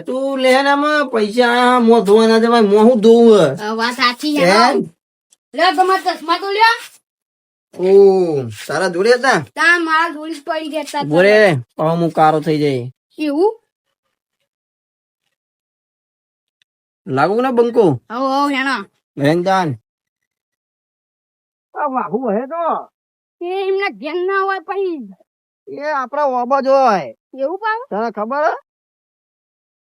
તું લે ને પૈસા મોં ધોવાના છે ભાઈ, મોં હું ધોવું વાત સાચી છે લે તમારા ચશ્મા તો લ્યો. ઓ તારા જોડે હતા તા મારા જોડી પડી ગયા બોરે હું કારો થઈ જાય એવું લાગુ ને બંકો હવ હવ હેણા વેંદાન આ વાહુ હે તો એ એમને ધ્યાન ના હોય પછી એ આપડા ઓબા જ હોય એવું પાવ તને ખબર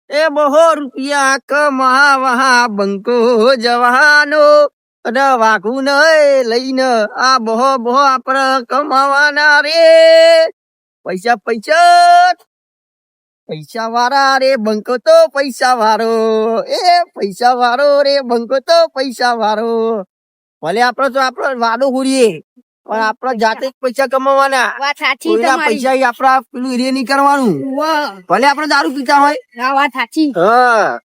એ બહો રૂપિયા કમાવા બંકો જવાનો અને વાઘુ ન લઈને આ બહો બહો આપડે કમાવાના રે પૈસા પૈસા પૈસા વાળા રે બંકો તો પૈસા વાળો એ પૈસા વાળો રે બંકો તો પૈસા વાળો ભલે આપડે તો આપડે વાડો હુરીએ પણ આપડા જાતે જ પૈસા કમાવાના વાત સાચી કોઈના તમારી પૈસા આપડા પેલું હીરે નહીં કરવાનું વાહ ભલે આપડે દારૂ પીતા હોય આ વાત સાચી હા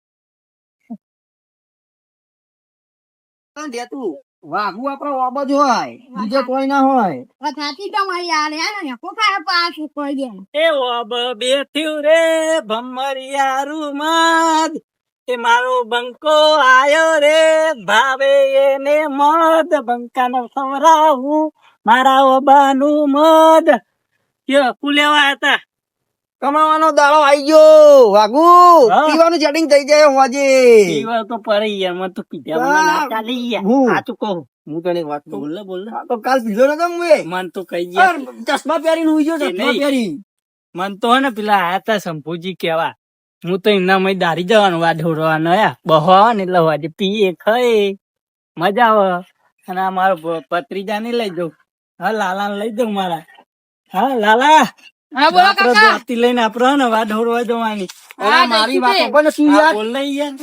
દેતું વાઘુ આપડે ઓબજ હોય બીજો કોઈ ના હોય વાત સાચી તમારી આ રે ને કોઠા પાસ પડી ગયા એ ઓબ બેઠ્યું રે ભમરિયા રૂમદ એ મારો બંકો આયો રે ભાવે એને મદ બંકાનો ખવરાવું મારા ઓબાનું મદ કયો કુલેવા હતા કમાવાનો દાડો આઈ ગયો વાઘુ હા. પીવાનું સેટિંગ થઈ જાય હોજે પીવા તો પડી ગયા મને તો પીધા મને ના ચાલી ગયા હું? સાચું કહું હું તને એક વાત કહું બોલ બોલ આ તો કાલ પીધો નતો મુએ મન તો કહી ગયા ચશ્મા પહેરીને હુઈ ગયો એ ચશ્મા નહીં. પહેરી મન તો હે ને પેલા આયા તા શંભુજી કેવા હું તો એમના મય દારી જવાનું વા ઢોરવાનો બહો ને એટલે વાજે પીએ ખાઈ મજા આવે અને આ મારો પત્રીજા ને લઈ જાઉં હા લાલા લઈ જાઉં મારા હા લાલા હા બોલો આપડે કાકા દોસ્તી લઈને આપડે હે ને વા ઢોરવા જવાની અરે મારી વાત પણ તું હા, યાર બોલ ને યાર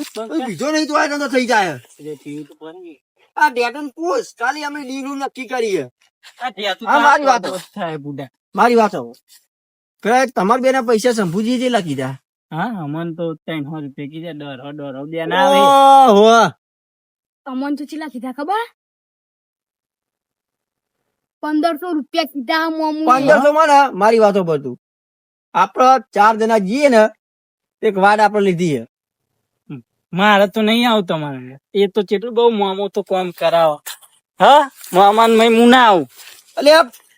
બીજો નહીં તો આ તો થઈ જાય અરે થયું તો પડી. આ ડેટન પૂછ કાલે અમે ડીનું નક્કી કરીએ આ ઢેતું હા, તો મારી વાત આપણો થાય બુડા મારી વાત આવો કદાચ તમારા બે ના પૈસા શંભુજી જે લખી દા હા અમન તો 300 રૂપિયા કીધા ડર દે ના આવે ઓહો અમન તો ચીલા કીધા ખબર 1500 રૂપિયા કીધા મોમુ 1500 માં ને મારી વાતો પર તું આપડે 4 જણા જઈએ ને એક વાત આપડે લીધી છે મારે તો નહીં આવતો મારે એ તો કેટલું બહુ મામો તો કામ કરાવો હા મામા ને હું ના આવું અલે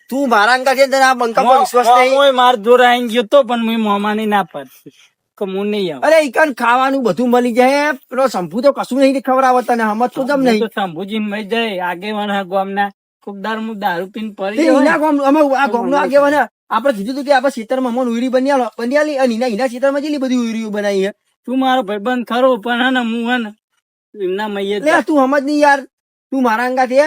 તું મારા અંકા છે તને આ બંકા પર વિશ્વાસ નહીં મામોય માર જોર આઈ ગયો તો પણ મેં મામા ને ના પાડતી કે હું નહીં આવું અરે ઈકન ખાવાનું બધું મળી જાય પેલો શંભુ તો કશું નહીં ખવડાવત તને સમજ તો જમ નહીં શંભુજી મય જાય આગેવાન ગામના કોકદાર હું દારૂ પીને તે પડી ઈના ગામ અમે આ ગામનો આગેવાન હે. આપણે કીધું તું કે આપણે ખેતરમાં મન ઉયરી બન્યાલી અને ઈના ખેતરમાં જેટલી બધી ઉયરીઓ બનાવી છે તું મારો ભાઈબંધ ખરો પણ હે ને હું હે ને એમના મય લે તું સમજ નહીં યાર તું મારા અંગા છે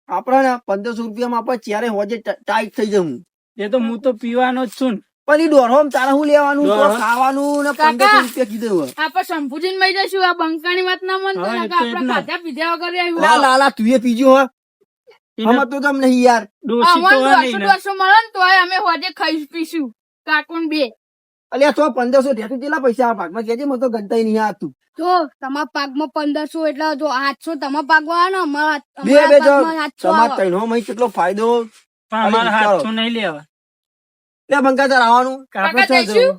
આપડે ને 1500 રૂપિયામાં આપણે ચારે હોજે ટાઈટ થઈ જવું એ તો હું તો પીવાનો જ છું ને. પણ ઈ દોઢોમ તારે હું લેવાનું તો દોઢો? ખાવાનું ને કાકા. 1500 રૂપિયા કીધું હોય. આપણે શંભુજીને મળી જઈશું આ બંકાની વાત ના મન હા, એ તો આપણે જ ને. ખાધા પીધા વગર આવ્યું લા લાલા તું એ પીજો હો એને સમજ તો જમ નહીં યાર ડોશી તો હે નહીં ને. વર્ષો મળે ને તોય અમે હોજે ખાઈ પીશું કાકુન બે અલ્યા તો 1500 ઠેઠું કેટલા પૈસા આ ભાગમાં કેજે મને તો ગણતાય નહીં આવતું જો તમારા પાકમાં 1500 એટલે જો 800 તમારા પાકમાં આવે ને બે અમારા બે જો પાકમાં 800 તમાર આવે. તૈનો મય કેટલો ફાયદો પણ અમારે અરે, હાથું નહીં લેવા લે બંકા તાર આવવાનું આપણે કાકા તો જઈશું?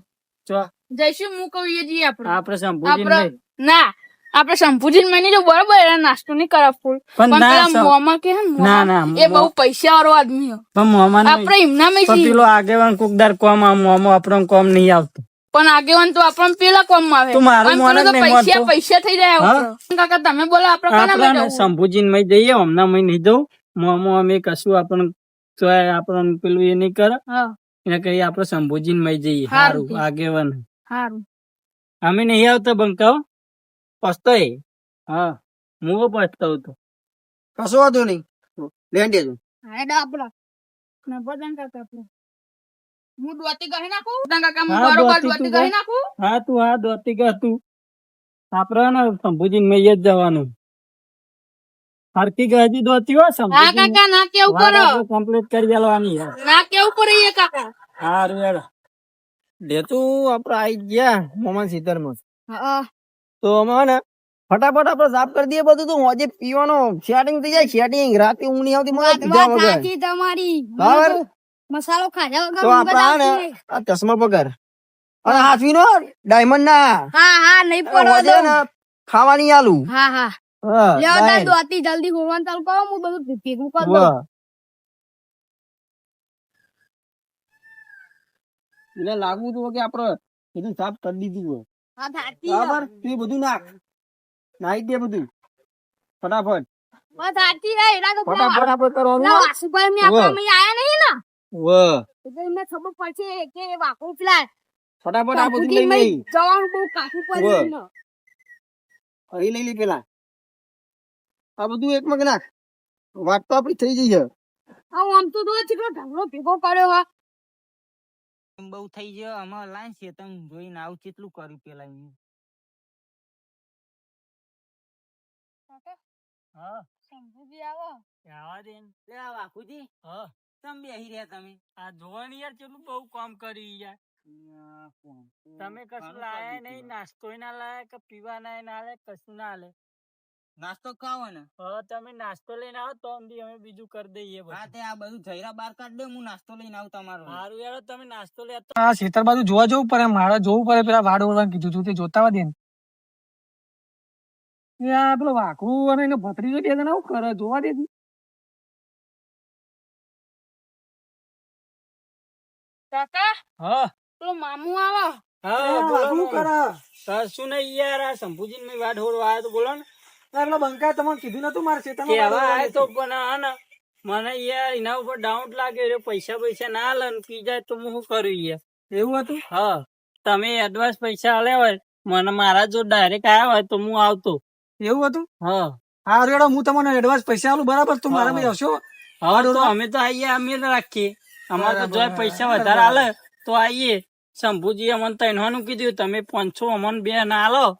જો જઈશું હું કહું એ જઈએ આપણે આપણે શંભુજી આપણે ના આપણે શંભુજી મહિને જો બરોબર એને નાસ્તો નહીં કરાવ ફૂલ પણ પણ ના, પેલા મોમાં કે હે ને ના, મોમાં, ના, એ બહુ પૈસા વાળો આદમી હે. પણ મોમાં નહીં. આપણે એમના માં પણ જઈએ પેલો આગેવાન કોકદાર કોમ આ મોમો આપણો કોમ નહીં આવતું પણ આગેવાન તો આપણને પેલા કોમ માં આવે તું મારું અને મોને પેલું તો નહીં પૈસા માનતો. પૈસા થઈ જાય હા? આપણો. કાકા તમે બોલો આપણે કોના માં આપણે જવું? શંભુજી મય જઈએ હમણાં મય નહીં જવું મોમો અમે કશું આપણને ચોય આપણને પેલું એ નહીં કરે હા એને કહીએ આપણે શંભુજી મય જઈએ હારું. સારું આગેવાન સારું અમે નહીં આવતા બંકાઓ પસ્તાય હા હું પસ્તાવ તો કશો વાંધો નહીં લેણ દેજો હા ડાબલા ને બધાને કાકા આપણે હું દોતી કહી નાખું બધાને કાકા હું હા, બરોબર દોતી દોતી તું કહી નાખું હા તું હા દોતી ગા તું આપડે ને શંભુજી મય જ જવાનું હરકી ગજી દોતી હો હા કાકા ના કેવું કરો કમ્પ્લીટ કરી દેવાની ના કેવું પડે એ કાકા હારું યાર દેતું આપડે આઈ ગયા મોમન સીતરમાં હા તો અમે હે ને ફટાફટ આપડે સાફ કરી દઈએ બધું તો હોજે પીવાનો સેટિંગ થઈ જાય સેટિંગ રાતે ઊંઘ નહીં આવતી મને વાત પીધા વગર સાચી તમારી મને બરાબર તો મસાલો ખાધા વગર તો ઊંઘ જ આપડા હે ને આવતી નહીં. આ ચશ્મા પગાર અને હાથવી નો ડાયમંડ ના હા હા નહીં પડવા વધે દઉં. ને ખાવાની આલુ હા હા હા લેવા તાર ડાયન. દોતી જલ્દી હોવાનું ચાલુ કરો હું બધું ભેગું કરી દઉં. વાહ. એટલે લાગવું તો કે આપડે બધું સાફ કરી દીધું હોય હા સાચી છે. બરાબર તું બધું નાખી દે બધું ફટાફટ બસ સાચી છે. એના તો પેલા ફટાફટ કરવાનું પેલા હો. વાસુભાઈ અમને આપણા વાહ. અહીં આયા નહીં ને વાહ. એટલે એમને ખબર પડશે કે વાકુ પેલા ફટાફટ આ બધું સંપૂર્ણ લઈ લઈ જવાનું બહુ કાઠું પડ્યું વાહ. એમને. અહીં લઈ લે પેલા આ બધું એક મગ નાખ વાત તો આપડી થઈ જઈ છે હવે આમ તો જો કેટલો ઢગલો ભેગો કર્યો હોય. બહુ થઈ ગયો અમાર લાઈન છે તમે જોઈને આવું કેટલું કર્યું પેલા એમને. હા શંભુજી આવો. આવા દે ને. લે આ વાઘુજી હા તમે બેહી રહ્યા તમે આ જોવાની યાર કેટલું બહુ કામ કર્યું યાર. તમે કશું લાયા નહીં નાસ્તો ના લાયા કે પીવા ના લાયા કશું ના લે નાસ્તો ખાવો ને હા તમે નાસ્તો લઈને આવો તો અમે બીજું કરી દઈએ હા તે આ બધું જઈરા બાર કાઢ દે હું નાસ્તો લઈને આવું તમારો સારું યાર તમે નાસ્તો લેતો આ ખેતર બાજુ જોવા જવું પડે મારે જોવું પડે પેલા વાડ ઓળવાનું કીધું તું તે જોતા દે ને એ આ પેલો વાઘુ અને એનો ભત્રીજો બે જણા આવું કરે જોવા દે કાકા હા પેલો મામુ આવો. હા વાઘુ બોલો કરે કશું નહીં યાર આ શંભુજી ની વાડ હોડવા આવ્યો તો બોલો ને પેલો બંકા તમને કીધું નતું મારે ખેતરમાં કેવા વાડ આવ્યો તો ઓળવાની પણ હા ને મને યાર એના ઉપર ડાઉટ લાગે છે પૈસા ના આલે ને પી જાય તો હું શું કરું યાર હતી. એવું હતું હા તમે એડવાન્સ પૈસા આલ્યા હોય મને મારા જો ડાયરેક્ટ આવ્યા હોય તો હું આવતો એવું હતું હા હા રેડો હું તમને એડવાન્સ પૈસા આલું બરાબર તું મારા ભાઈ આવશો હા તો અમે તો આવીએ અમે તો રાખીએ અમારે તો જો પૈસા વધારે આલે તો આવીએ શંભુજી અમને તૈનવાનું કીધું તમે 500 અમને બે ના આલો તો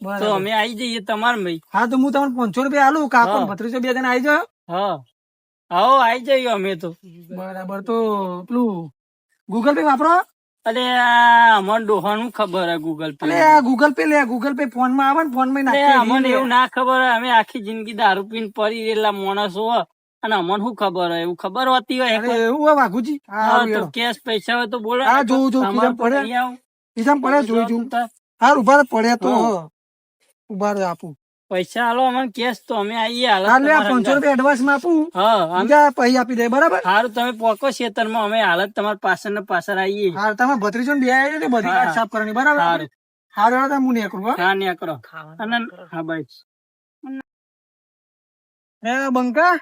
બરાબર અમે આવી જઈએ તમાર ભાઈ હા તો હું તમને 500 રૂપિયા આલું કાકો હા. ભત્રીજો બે જણા આવી જાઓ હા આવો આવી જઈએ અમે તો બરાબર તો પેલું ગૂગલ પે વાપરો અરે આ અમને ડોહાનું ખબર હે ગૂગલ પે એટલે આ ગૂગલ પે ફોન માં આવે ને ફોન માં અમને એવું ના ખબર હોય અમે આખી જિંદગી દારૂ પીને પડી રહેલા માણસો હોય અને અમને શું ખબર હોય એવું ખબર હોતી હોય અરે એવું હોય વાઘુજી હા હા હારું તો હેડો. કેશ પૈસા હોય તો બોલો હા ને તો જોઉં અમારે કીધમ તો પડે નહીં આવું. કીધમ પડે જોઈ જોઉં હાર ઉભા રહો, પડ્યા તો હા. ઉભા રહો આપું પૈસા આલો અમને કેશ તો અમે આવીએ હાલત હા લે આ તમારા 500 અંદર. રૂપિયા એડવાન્સ માં આપું હા આમ બીજા પૈસા આપી દે બરાબર સારું તમે પોકો ખેતરમાં અમે હાલત તમારા પાછળ ને પાછળ આવીએ હા તમે ભત્રીજો ને બે આવી ને બધી હા. વાત સાફ કરવાની બરાબર સારું. હારું હેડો તો હું નીકળું હો. હા ને કરો અને હા ભાઈ એ બંકા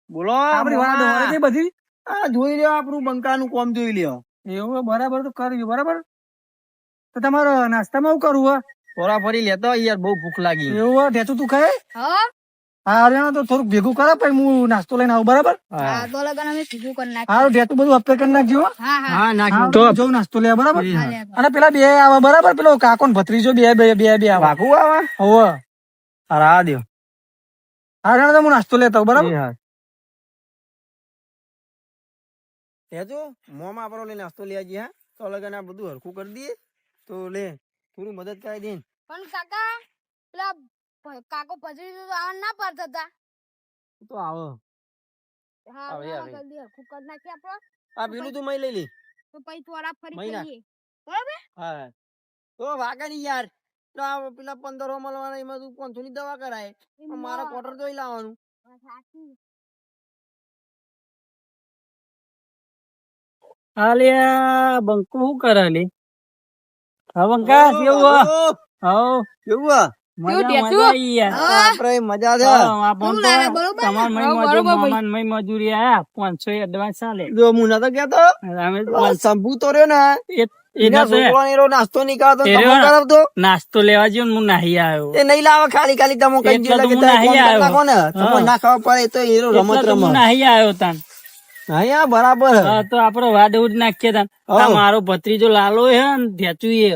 બોલો આપડી વાત મામા. હોરે છે બધી આ જોઈ લ્યો આપણું બંકાનું કોમ જોઈ લ્યો એવું હોય, બરાબર તો કરજો બરાબર તો તમારો નાસ્તામાં શું કરવું હોય થોડા ફરી લેતો યાર બહુ ભૂખ લાગી એવું હોય ઢેચું તું ખાય હા હા રેણો તો થોડુંક ભેગું કરો પછી હું નાસ્તો લઈને આવું બરાબર હા તો લગન અમે ભેગું કરી નાખીએ. હારું ઢેચું બધું અપે કરી નાખજો હો. હા હા હા નાખ હા, તો જવું નાસ્તો લેવા બરાબર હા, લે. અને પેલા બે આવે બરાબર પેલો કાકો ને ભત્રીજો બે બે બે બે આવે વાઘું આવે હોવે અરે આ દ્યો હા રેણો તો હું નાસ્તો લેતા આવું બરાબર એ હા હેજો મોમાં આપણો લઈ નાસ્તો લઈ આવીએ હા તો લગન આ બધું હરખું કરી દઈએ તો લે થોડું મદદ કરાવી દે પણ કાકા પેલા કાકો પચડી તો આવવા ના પાડતા હતા. તો આવો હા આવે, ના આવે. જલ્દી હરખું કરી નાખીએ આપણે આ પેલું તું મય લઈ લે તો પછી થોડા ફરી મહિના. જઈએ બરાબર. હા તો વાગે નહીં યાર તો આ પેલા 15 મળવાના એમાં તું 500 ની દવા કરાય પણ મારા ક્વાર્ટર જોઈ લાવવાનું સાચી. હાલ્યા બંકો શું કરે લે હા બંકા કેવું હો? હાઉ કેવું આ? મજા ઢેચું? મજા આવી યાર હા. આપણે મજા છે હા, આ પણ કેવું તો લાગે? બરોબર ને? તમાર મય હા, મજૂર બરોબર ભાઈ. મામાન મય મજૂરી આયા 500 એડવાન્સ આલે જો હું નતો કહેતો અમે શંભુ તો રહ્યો ને એના એના છોકરાને એનો નાસ્તો નીકળતો એ તમે રહ્યો. કરાવતો નાસ્તો લેવા જ્યો ને હું નાહી આવ્યો એ નહીં લાવે ખાલી ખાલી તમે કઈ એટલે જો તો લાગે હું તારે નાહી કોમ કરી આવ્યો. નાખો ને હા. તમને ના ખાવા પડે તો એનો રમત એટલે તો હું રમે નાહી આવ્યો તાન હા યાર બરાબર હા તો આપડે વાદ ઉડ નાખીએ તાન હા. આ મારો ભત્રીજો લાલો હે ને ઢેચું એ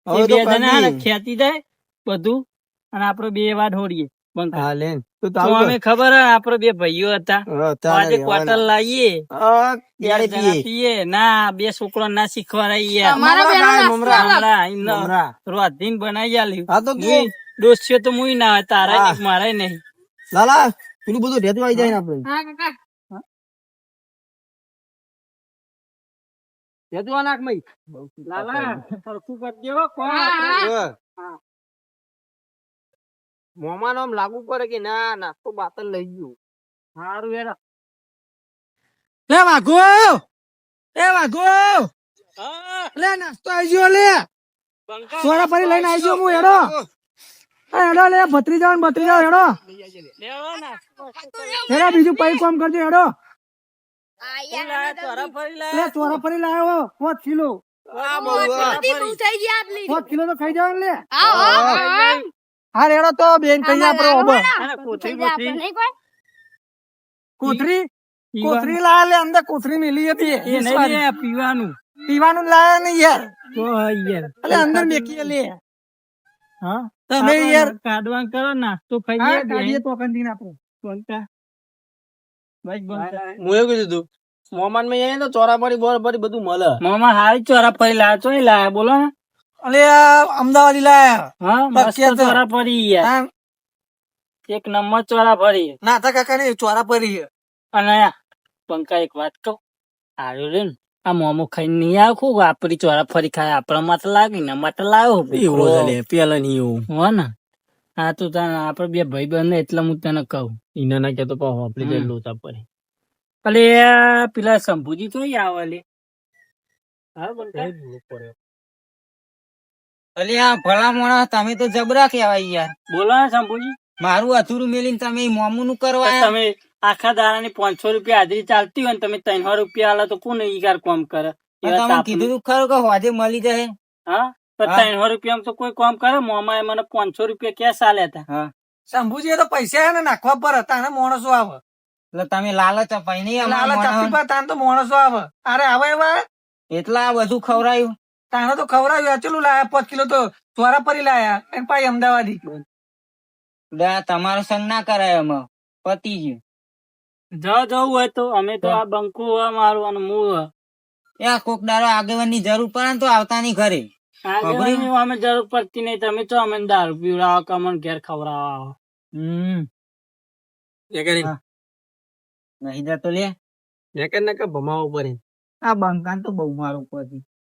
હવે બે તો જણા હે ને કાઢી. ખેતી જાય બધું અને આપડે બે વાદ હોડીએ બંકા હા લે તો તો ચાલુ અમે ખબર હે આપડે બે ભાઈઓ હતા હા તો આજે ક્વાર્ટર લાવીએ હા બે ત્યારે જણા પીએ પીએ ના બે છોકરો ના શીખવાડાઈએ અમારા મમરા બેનો ખાય, નાસ્તો મમરા. અલગ. હમણાં એમને મમરા. રોધીને બનાવી આલ્યું હા તો કે મુઈ ડોસ્યો તો મુઈ ના હોય તારા હા. નહીં મારે નહીં લાલા પેલું બધું ઢેચું આવી જાય ને આપણે હા કાકા જતું નાખ મઈ લાલા સરખું કરજે હો કોણ મોમાં આમ લાગુ પડે કે ના નાસ્તો બાતલ લઈ ગયું સારું યાર લે વાઘો લે નાસ્તો આવી ગયો લે સોરા ફરી લઈને આવી ગયો હું હેડો હેડો લે ભત્રીજા હેડો હેડો બીજું પૈ કામ કરજો હેડો લે ચોરા ફરી લાવ્યો 5 કિલો 5 કિલો તો ખાઈ જવાનું લે હા રેડો તો બેન કઈ આપડે કોથરી લાયા લે અંદર કોથરી મેલી હતી એ નહીં લે, પીવાનું પીવાનું લાયા નહીં યાર તો યાર અલે અંદર મેકી લે હા તમે યાર કાઢવા કરો નાસ્તો હા, ખાઈએ કાઢીએ તો કંદીન આપણે બોલતા બસ બોલતા હું એવું કીધું તું મોમાન માં આવીએ તો ચોરાપડી બોરાપડી બધું મળે મામા હારી ચોરા પડી લાયા ચોઈ લાયા બોલો ને અલે આ અમદાવાદી લાયા હા મસ્ત પ્રખ્યાત. ચોરા પડી યાર હા, એક નંબર ચોરા પડી નાથા કાકા ને ચોરા પરી છે. અને આ પંકા એક વાત કહું આવ્યો રે ને આ મોમો ખાઈને નહીં આખું વાપરી ચોરા ફરી ખાય આપણા માટે લાગી ને માટે લાવ્યો પેલા નહીં એવું હો ને હા તું તને આપડે બે ભાઈ બંધ એટલે હું તને કહું ઈના ના કેતો પાહો આપડી હમ. જે લોચા પડે અલે પેલા શંભુજી તો આવે લે હા બોલતા અલ્યા ભલા મોણા તમે તો જબરા કહેવાય યાર બોલો ને શંભુજી મારું અધૂરું મેલીને તમે મોમું નું કરવા તો તમે આખા દાડાની 500 રૂપિયા હાજરી ચાલતી હોય ને તમે 300 રૂપિયા આલો તો કોને ઈગાર કોમ કરે એવા તમે તાપનું. કીધું તું ખરું કે હોજે મળી જાય હા તો હા. 300 રૂપિયા તો કોઈ કામ કરે મોમાએ મને 500 રૂપિયા કેશ આલ્યા હતા શંભુજી એ તો પૈસા હે ને નાખવા પર હતા ને માણસો આવે એટલે તમે લાલચ અપાઈ નહીં લાલા અમારા ચપટી મોણાઓને. પર તાન તો માણસો આવે અરે આવે એવા એટલા આ બધું ખવડાયું તાને તો ખવડાવ્યું અચલું લાયા 5 કિલો તો ચોરા પરી લાયા અને પાછી અમદાવાદી તમારો સંગ ના કરાય એમાં પતી ગયું જવું હોય તો અમે તો આ બંકુ મારું અને હું યા કોક દાડો આગેવાન ની જરૂર પડે ને તો આવતા નહીં ઘરે આગળ અમે જરૂર પડતી નહીં તમે તો અમે દારૂ પીવડાવો કે અમને ઘેર ખવડાવો નહીં જતો લે ભમાવો પડે આ બંકાન તો બહુ મારું પડે